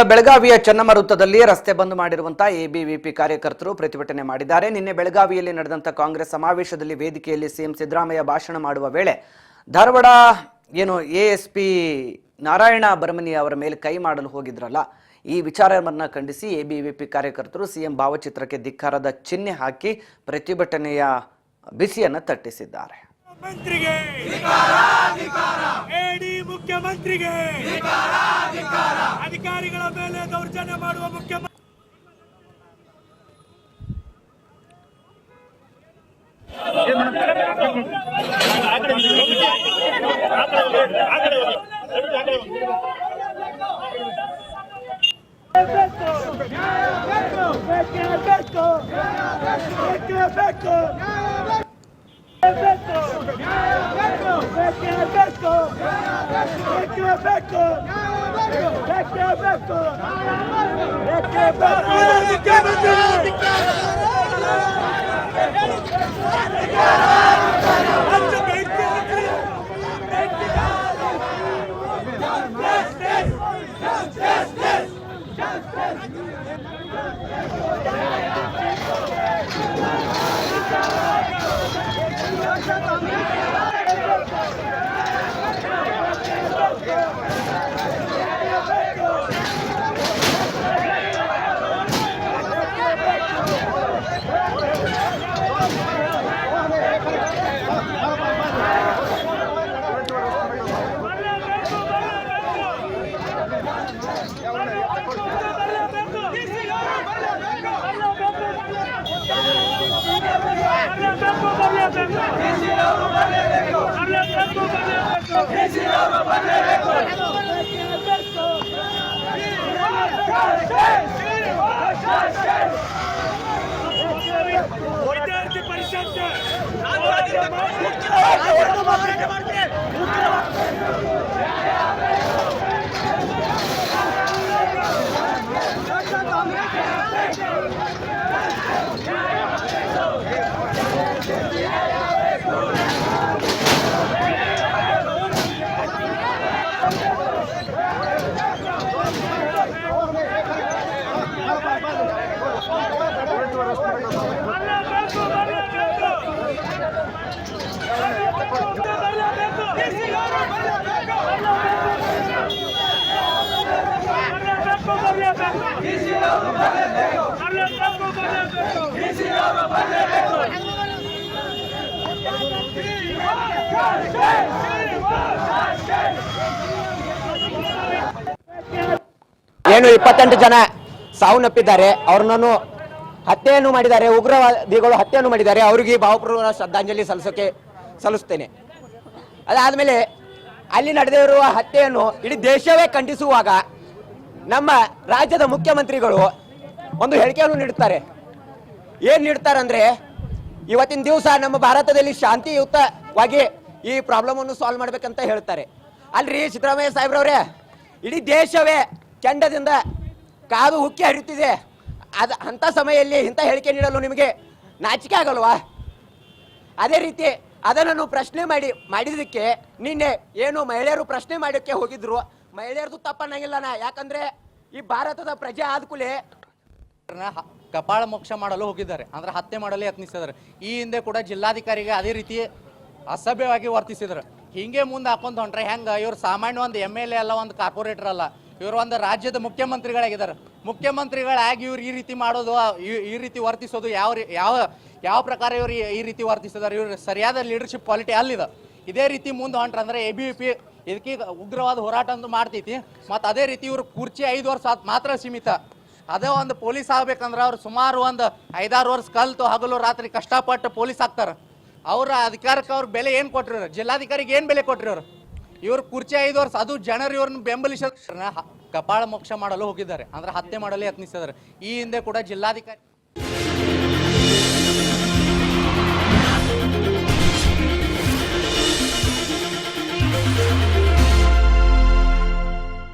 ಬೆಳಗಾವಿಯ ಚೆನ್ನಮ್ಮ ವೃತ್ತದಲ್ಲಿ ರಸ್ತೆ ಬಂದ್ ಮಾಡಿರುವಂತಹ ಎಬಿವಿಪಿ ಕಾರ್ಯಕರ್ತರು ಪ್ರತಿಭಟನೆ ಮಾಡಿದ್ದಾರೆ. ನಿನ್ನೆ ಬೆಳಗಾವಿಯಲ್ಲಿ ನಡೆದಂತ ಕಾಂಗ್ರೆಸ್ ಸಮಾವೇಶದಲ್ಲಿ ವೇದಿಕೆಯಲ್ಲಿ ಸಿಎಂ ಸಿದ್ದರಾಮಯ್ಯ ಭಾಷಣ ಮಾಡುವ ವೇಳೆ ಧಾರವಾಡ ಎಎಸ್ಪಿ ನಾರಾಯಣ ಬರಮನಿ ಅವರ ಮೇಲೆ ಕೈ ಮಾಡಲು ಹೋಗಿದ್ರಲ್ಲ, ಈ ವಿಚಾರವನ್ನು ಖಂಡಿಸಿ ಎಬಿವಿಪಿ ಕಾರ್ಯಕರ್ತರು ಸಿಎಂ ಭಾವಚಿತ್ರಕ್ಕೆ ಧಿಕ್ಕಾರದ ಚಿಹ್ನೆ ಹಾಕಿ ಪ್ರತಿಭಟನೆಯ ಬಿಸಿಯನ್ನು ತಟ್ಟಿಸಿದ್ದಾರೆ. ಮುಖ್ಯಮಂತ್ರಿಗೆ ಅಧಿಕಾರಿಗಳ ಮೇಲೆ ದೌರ್ಜನ್ಯ ಮಾಡುವ ಮುಖ್ಯಮಂತ್ರಿ ವಿದ್ಯಾರ್ಥಿ ಪರಿಷತ್ ಏನು 28 ಜನ ಸಾವನ್ನಪ್ಪಿದ್ದಾರೆ, ಅವ್ರನ್ನೂ ಹತ್ಯೆಯನ್ನು ಮಾಡಿದ್ದಾರೆ, ಉಗ್ರವಾದಿಗಳು ಹತ್ಯೆಯನ್ನು ಮಾಡಿದ್ದಾರೆ. ಅವರಿಗೆ ಭಾವಪೂರ್ವ ಶ್ರದ್ಧಾಂಜಲಿ ಸಲ್ಲಿಸ್ತೇನೆ. ಅದಾದಮೇಲೆ ಅಲ್ಲಿ ನಡೆದಿರುವ ಹತ್ಯೆಯನ್ನು ಇಡೀ ದೇಶವೇ ಖಂಡಿಸುವಾಗ ನಮ್ಮ ರಾಜ್ಯದ ಮುಖ್ಯಮಂತ್ರಿಗಳು ಒಂದು ಹೇಳಿಕೆಯನ್ನು ನೀಡುತ್ತಾರೆ. ಏನು ನೀಡ್ತಾರೆ ಅಂದರೆ, ಇವತ್ತಿನ ದಿವಸ ನಮ್ಮ ಭಾರತದಲ್ಲಿ ಶಾಂತಿಯುತವಾಗಿ ಈ ಪ್ರಾಬ್ಲಮನ್ನು ಸಾಲ್ವ್ ಮಾಡ್ಬೇಕಂತ ಹೇಳ್ತಾರೆ. ಅಲ್ರಿ ಸಿದ್ದರಾಮಯ್ಯ ಸಾಹೇಬ್ರವ್ರೆ, ಇಡೀ ದೇಶವೇ ಕೆಂಡದಿಂದ ಕಾದು ಉಕ್ಕಿ ಹರಿಯುತ್ತಿದೆ. ಅಂಥ ಸಮಯದಲ್ಲಿ ಇಂಥ ಹೇಳಿಕೆ ನೀಡಲು ನಿಮಗೆ ನಾಚಿಕೆ ಆಗಲ್ವಾ? ಅದೇ ರೀತಿ ಅದನ್ನು ಪ್ರಶ್ನೆ ಮಾಡಿದ್ದಕ್ಕೆ ನಿನ್ನೆ ಏನು ಮಹಿಳೆಯರು ಪ್ರಶ್ನೆ ಮಾಡೋಕ್ಕೆ ಹೋಗಿದ್ರು, ಮಹಿಳೆಯರದು ತಪ್ಪನ್ನಾಗಿಲ್ಲನ. ಯಾಕಂದ್ರೆ ಈ ಭಾರತದ ಪ್ರಜೆ ಆದ್ಕೂಲೆ ಕಪಾಳ ಮೋಕ್ಷ ಮಾಡಲು ಹೋಗಿದ್ದಾರೆ, ಅಂದ್ರೆ ಹತ್ಯೆ ಮಾಡಲು ಯತ್ನಿಸಿದ್ದಾರೆ. ಈ ಹಿಂದೆ ಕೂಡ ಜಿಲ್ಲಾಧಿಕಾರಿಗೆ ಅದೇ ರೀತಿ ಅಸಭ್ಯವಾಗಿ ವರ್ತಿಸಿದ್ರು. ಹಿಂಗೆ ಮುಂದೆ ಹಾಕೊಂಡ್ ಹೊಂಟ್ರೆ ಹೆಂಗ? ಇವ್ರು ಸಾಮಾನ್ಯ ಒಂದು MLA ಅಲ್ಲ, ಒಂದು ಕಾರ್ಪೊರೇಟರ್ ಅಲ್ಲ, ಇವರು ಒಂದು ರಾಜ್ಯದ ಮುಖ್ಯಮಂತ್ರಿಗಳಾಗಿದ್ದಾರೆ. ಮುಖ್ಯಮಂತ್ರಿಗಳಾಗಿ ಇವ್ರು ಈ ರೀತಿ ಮಾಡೋದು, ಈ ರೀತಿ ವರ್ತಿಸೋದು ಯಾವ ಪ್ರಕಾರ ಇವ್ರು ಈ ರೀತಿ ವರ್ತಿಸಿದಾರೆ? ಇವ್ರು ಸರಿಯಾದ ಲೀಡರ್ಶಿಪ್ ಕ್ವಾಲಿಟಿ ಅಲ್ಲಿದೆ. ಇದೇ ರೀತಿ ಮುಂದೆ ಹೊಂಟ್ರಂದ್ರೆ ABVP ಇದಕ್ಕೀಗ ಉಗ್ರವಾದ ಹೋರಾಟ ಅಂತ ಮಾಡ್ತೈತಿ. ಮತ್ತು ಅದೇ ರೀತಿ ಇವ್ರು ಕುರ್ಚಿ 5 ವರ್ಷ ಮಾತ್ರ ಸೀಮಿತ. ಅದೇ ಒಂದು ಪೊಲೀಸ್ ಆಗ್ಬೇಕಂದ್ರೆ ಅವ್ರು ಸುಮಾರು ಒಂದು 5-6 ವರ್ಷ ಕಲ್ತು ಹಗಲು ರಾತ್ರಿ ಕಷ್ಟಪಟ್ಟು ಪೊಲೀಸ್ ಆಗ್ತಾರೆ. ಅವರ ಅಧಿಕಾರಕ್ಕೆ ಅವ್ರ ಬೆಲೆ ಏನು ಕೊಟ್ಟಿರೋರು? ಜಿಲ್ಲಾಧಿಕಾರಿಗೆ ಏನು ಬೆಲೆ ಕೊಟ್ಟಿರೋರು? ಇವ್ರು ಕುರ್ಚಿ 5 ವರ್ಷ, ಅದು ಜನರು ಇವ್ರನ್ನ ಬೆಂಬಲಿಸ ಕಪಾಳ ಮೋಕ್ಷ ಮಾಡಲು ಹೋಗಿದ್ದಾರೆ, ಅಂದ್ರೆ ಹತ್ಯೆ ಮಾಡಲು ಯತ್ನಿಸಿದ್ದಾರೆ. ಈ ಹಿಂದೆ ಕೂಡ ಜಿಲ್ಲಾಧಿಕಾರಿ